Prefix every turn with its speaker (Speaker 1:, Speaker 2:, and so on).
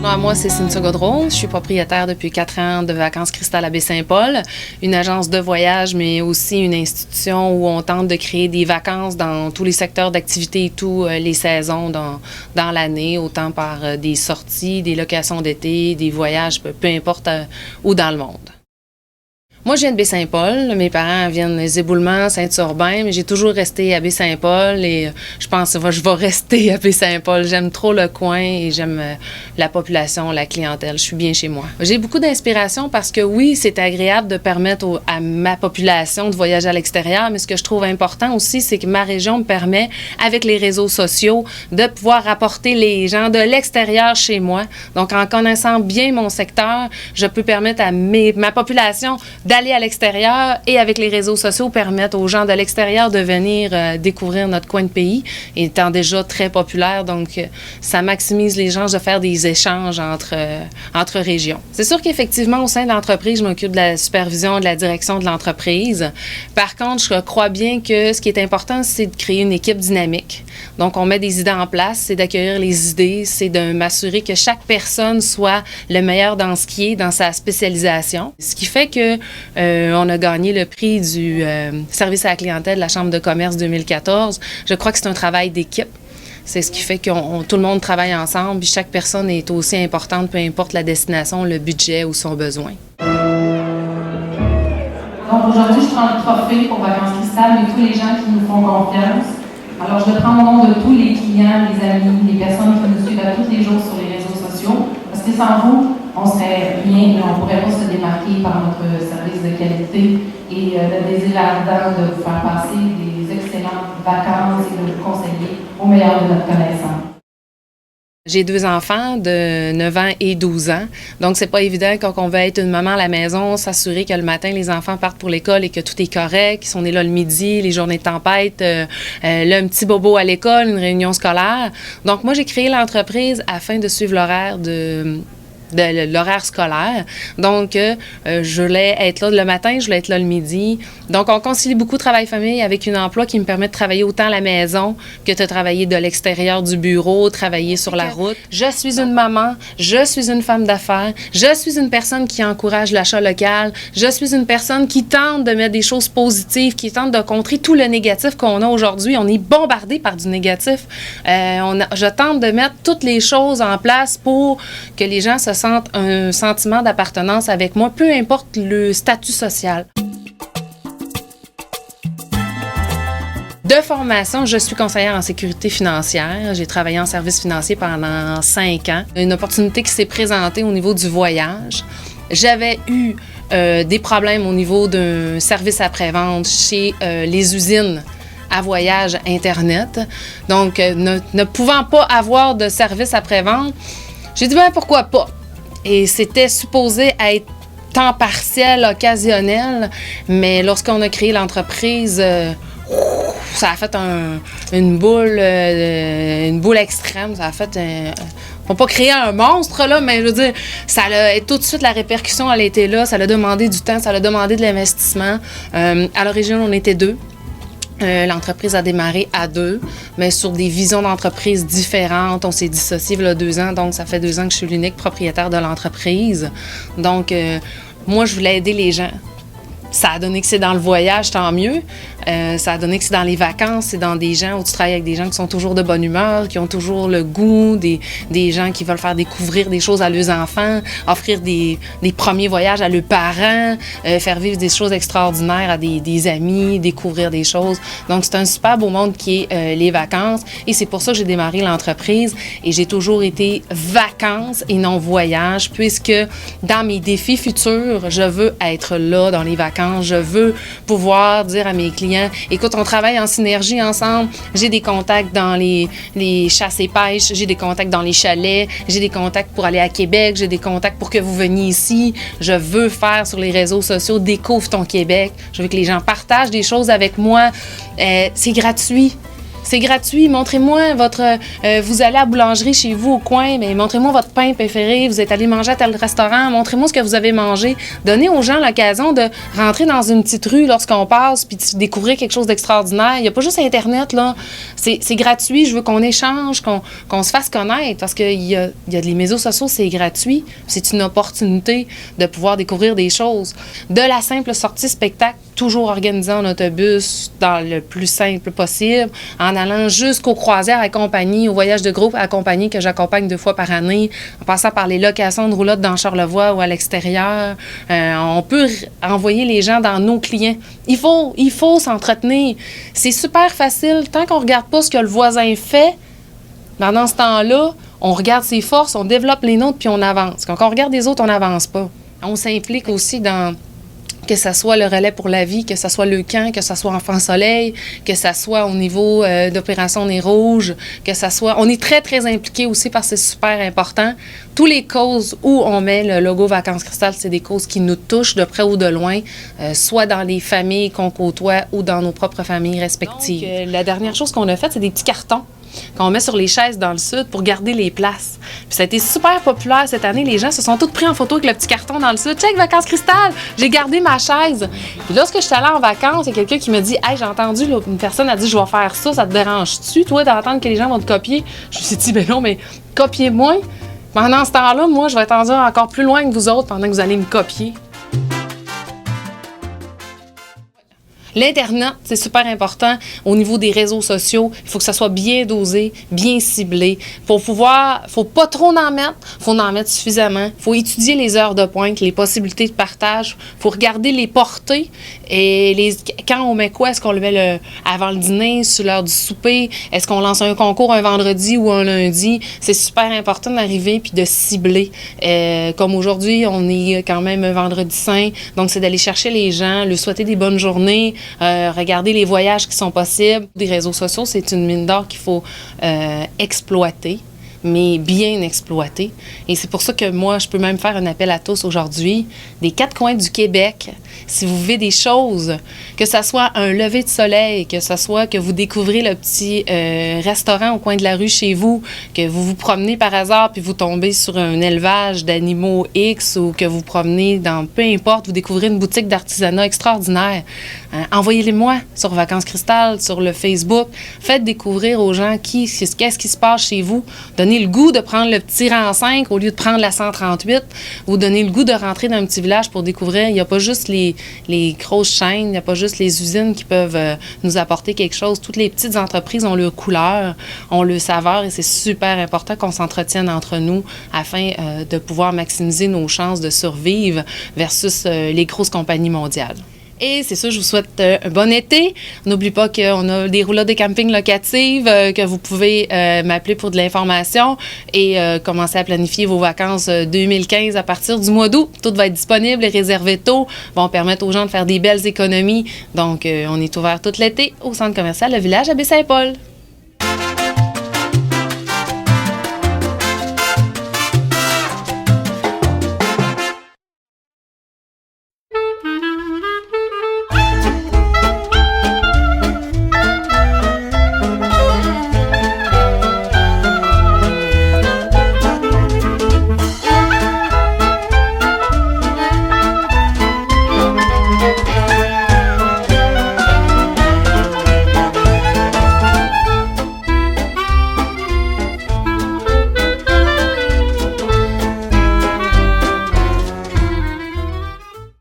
Speaker 1: nom à moi, c'est Cynthia Godreau. Je suis propriétaire depuis 4 ans de Vacances Cristal à Baie-Saint-Paul, une agence de voyage, mais aussi une institution où on tente de créer des vacances dans tous les secteurs d'activité et tous les saisons dans l'année, autant par des sorties, des locations d'été, des voyages, peu importe où dans le monde. Moi, je viens de Baie-Saint-Paul. Mes parents viennent des Éboulements, Saint-Urbain, mais j'ai toujours resté à Baie-Saint-Paul et je pense que je vais rester à Baie-Saint-Paul. J'aime trop le coin et j'aime la population, la clientèle. Je suis bien chez moi. J'ai beaucoup d'inspiration parce que oui, c'est agréable de permettre à ma population de voyager à l'extérieur, mais ce que je trouve important aussi, c'est que ma région me permet, avec les réseaux sociaux, de pouvoir rapporter les gens de l'extérieur chez moi. Donc, en connaissant bien mon secteur, je peux permettre à ma population d'aller à l'extérieur et avec les réseaux sociaux permettre aux gens de l'extérieur de venir découvrir notre coin de pays, étant déjà très populaire. Donc, ça maximise les chances de faire des échanges entre régions. C'est sûr qu'effectivement, au sein de l'entreprise, je m'occupe de la supervision, de la direction de l'entreprise. Par contre, je crois bien que ce qui est important, c'est de créer une équipe dynamique. Donc, on met des idées en place, c'est d'accueillir les idées, c'est de m'assurer que chaque personne soit le meilleur dans ce qui est, dans sa spécialisation. Ce qui fait que on a gagné le prix du service à la clientèle de la Chambre de commerce 2014. Je crois que c'est un travail d'équipe. C'est ce qui fait que tout le monde travaille ensemble, puis chaque personne est aussi importante, peu importe la destination, le budget ou son besoin.
Speaker 2: Donc aujourd'hui, je prends le trophée pour Vacances Cristal et tous les gens qui nous font confiance. Alors je le prends au nom de tous les clients, les amis, les personnes qui nous suivent tous les jours sur les réseaux sociaux. Parce que sans vous, on serait rien et on ne pourrait pas se démarquer par notre service de qualité et le désir ardent de vous faire passer des excellentes vacances et de vous conseiller au meilleur de notre connaissance.
Speaker 1: J'ai 2 enfants de 9 ans et 12 ans. Donc, c'est pas évident quand on veut être une maman à la maison, s'assurer que le matin, les enfants partent pour l'école et que tout est correct, qu'ils sont nés là le midi, les journées de tempête, là, un petit bobo à l'école, une réunion scolaire. Donc, moi, j'ai créé l'entreprise afin de suivre l'horaire de l'horaire scolaire. Donc, je voulais être là le matin, je voulais être là le midi. Donc, on concilie beaucoup travail-famille avec un emploi qui me permet de travailler autant à la maison que de travailler de l'extérieur du bureau, travailler sur la route. Je suis une maman, je suis une femme d'affaires, je suis une personne qui encourage l'achat local, je suis une personne qui tente de mettre des choses positives, qui tente de contrer tout le négatif qu'on a aujourd'hui. On est bombardé par du négatif. Je tente de mettre toutes les choses en place pour que les gens se sentent un sentiment d'appartenance avec moi, peu importe le statut social. De formation, je suis conseillère en sécurité financière. J'ai travaillé en service financier pendant 5 ans. Une opportunité qui s'est présentée au niveau du voyage. J'avais eu des problèmes au niveau d'un service après-vente chez les usines à voyage Internet. Donc, ne pouvant pas avoir de service après-vente, j'ai dit, ben pourquoi pas? Et c'était supposé être temps partiel, occasionnel, mais lorsqu'on a créé l'entreprise, ça a fait une boule extrême. Ça a fait on n'a pas créé un monstre, là, mais je veux dire, tout de suite, la répercussion, elle était là. Ça a demandé du temps, ça a demandé de l'investissement. À l'origine, on était 2. L'entreprise a démarré à 2, mais sur des visions d'entreprise différentes. On s'est dissocié il y a 2 ans, donc ça fait 2 ans que je suis l'unique propriétaire de l'entreprise. Donc, moi, je voulais aider les gens. Ça a donné que c'est dans le voyage, tant mieux. Ça a donné que c'est dans les vacances, c'est dans des gens où tu travailles avec des gens qui sont toujours de bonne humeur, qui ont toujours le goût, des gens qui veulent faire découvrir des choses à leurs enfants, offrir des premiers voyages à leurs parents, faire vivre des choses extraordinaires à des amis, découvrir des choses. Donc, c'est un super beau monde qui est les vacances et c'est pour ça que j'ai démarré l'entreprise et j'ai toujours été vacances et non voyage puisque dans mes défis futurs, je veux être là dans les vacances, je veux pouvoir dire à mes clients, écoute, on travaille en synergie ensemble. J'ai des contacts dans les chasses et pêches, j'ai des contacts dans les chalets, j'ai des contacts pour aller à Québec, j'ai des contacts pour que vous veniez ici. Je veux faire sur les réseaux sociaux, découvre ton Québec. Je veux que les gens partagent des choses avec moi. C'est gratuit. C'est gratuit. Montrez-moi vous allez à la boulangerie chez vous au coin, mais montrez-moi votre pain préféré. Vous êtes allé manger à tel restaurant. Montrez-moi ce que vous avez mangé. Donnez aux gens l'occasion de rentrer dans une petite rue lorsqu'on passe puis de découvrir quelque chose d'extraordinaire. Il n'y a pas juste Internet, là. C'est gratuit. Je veux qu'on échange, qu'on se fasse connaître parce qu'il y a les médias sociaux, c'est gratuit. C'est une opportunité de pouvoir découvrir des choses. De la simple sortie spectacle, toujours organisée en autobus, dans le plus simple possible, en allant jusqu'aux croisières à compagnie, aux voyages de groupe à compagnie que j'accompagne 2 fois par année, en passant par les locations de roulottes dans Charlevoix ou à l'extérieur. On peut envoyer les gens dans nos clients. Il faut s'entretenir. C'est super facile. Tant qu'on ne regarde pas ce que le voisin fait, pendant ce temps-là, on regarde ses forces, on développe les nôtres, puis on avance. Quand on regarde les autres, on n'avance pas. On s'implique aussi dans que ce soit le relais pour la vie, que ce soit le camp, que ce soit Enfant Soleil, que ce soit au niveau d'Opération Nez Rouge, que ce soit... On est très, très impliqués aussi parce que c'est super important. Toutes les causes où on met le logo Vacances Cristal, c'est des causes qui nous touchent de près ou de loin, soit dans les familles qu'on côtoie ou dans nos propres familles respectives. Donc, la dernière chose qu'on a faite, c'est des petits cartons qu'on met sur les chaises dans le sud pour garder les places. Puis ça a été super populaire cette année. Les gens se sont tous pris en photo avec le petit carton dans le sud. « Check, Vacances Cristal! J'ai gardé ma chaise! » Puis lorsque je suis allée en vacances, il y a quelqu'un qui me dit « Hey, j'ai entendu, là, une personne a dit « Je vais faire ça, ça te dérange-tu, toi, d'entendre que les gens vont te copier? » Je me suis dit « Ben non, mais copiez-moi! Pendant ce temps-là, moi, je vais être rendu encore plus loin que vous autres pendant que vous allez me copier. » L'Internet, c'est super important au niveau des réseaux sociaux. Il faut que ça soit bien dosé, bien ciblé. Faut pas trop en mettre, faut en mettre suffisamment. Faut étudier les heures de pointe, les possibilités de partage. Faut regarder les portées et quand on met quoi? Est-ce qu'on le met avant le dîner, sur l'heure du souper? Est-ce qu'on lance un concours un vendredi ou un lundi? C'est super important d'arriver puis de cibler. Comme aujourd'hui, on est quand même un vendredi saint, donc c'est d'aller chercher les gens, leur souhaiter des bonnes journées, regarder les voyages qui sont possibles. Les réseaux sociaux, c'est une mine d'or qu'il faut exploiter, mais bien exploiter. Et c'est pour ça que moi, je peux même faire un appel à tous aujourd'hui, des 4 coins du Québec. Si vous vivez des choses, que ce soit un lever de soleil, que ce soit que vous découvrez le petit restaurant au coin de la rue chez vous, que vous vous promenez par hasard puis vous tombez sur un élevage d'animaux X ou que vous promenez dans peu importe, vous découvrez une boutique d'artisanat extraordinaire, envoyez-les-moi sur Vacances Cristal, sur le Facebook. Faites découvrir aux gens qu'est-ce qui se passe chez vous. Donnez le goût de prendre le petit rang 5 au lieu de prendre la 138. Vous donnez le goût de rentrer dans un petit village pour découvrir. Il n'y a pas juste les grosses chaînes, il n'y a pas juste les usines qui peuvent nous apporter quelque chose. Toutes les petites entreprises ont leur couleur, ont leur saveur et c'est super important qu'on s'entretienne entre nous afin de pouvoir maximiser nos chances de survivre versus les grosses compagnies mondiales. Et c'est ça, je vous souhaite un bon été. N'oubliez pas qu'on a des roulottes de camping locatives, que vous pouvez m'appeler pour de l'information et commencer à planifier vos vacances 2015 à partir du mois d'août. Tout va être disponible, les réservés tôt vont permettre aux gens de faire des belles économies. Donc, on est ouvert tout l'été au centre commercial Le Village à Baie-Saint-Paul.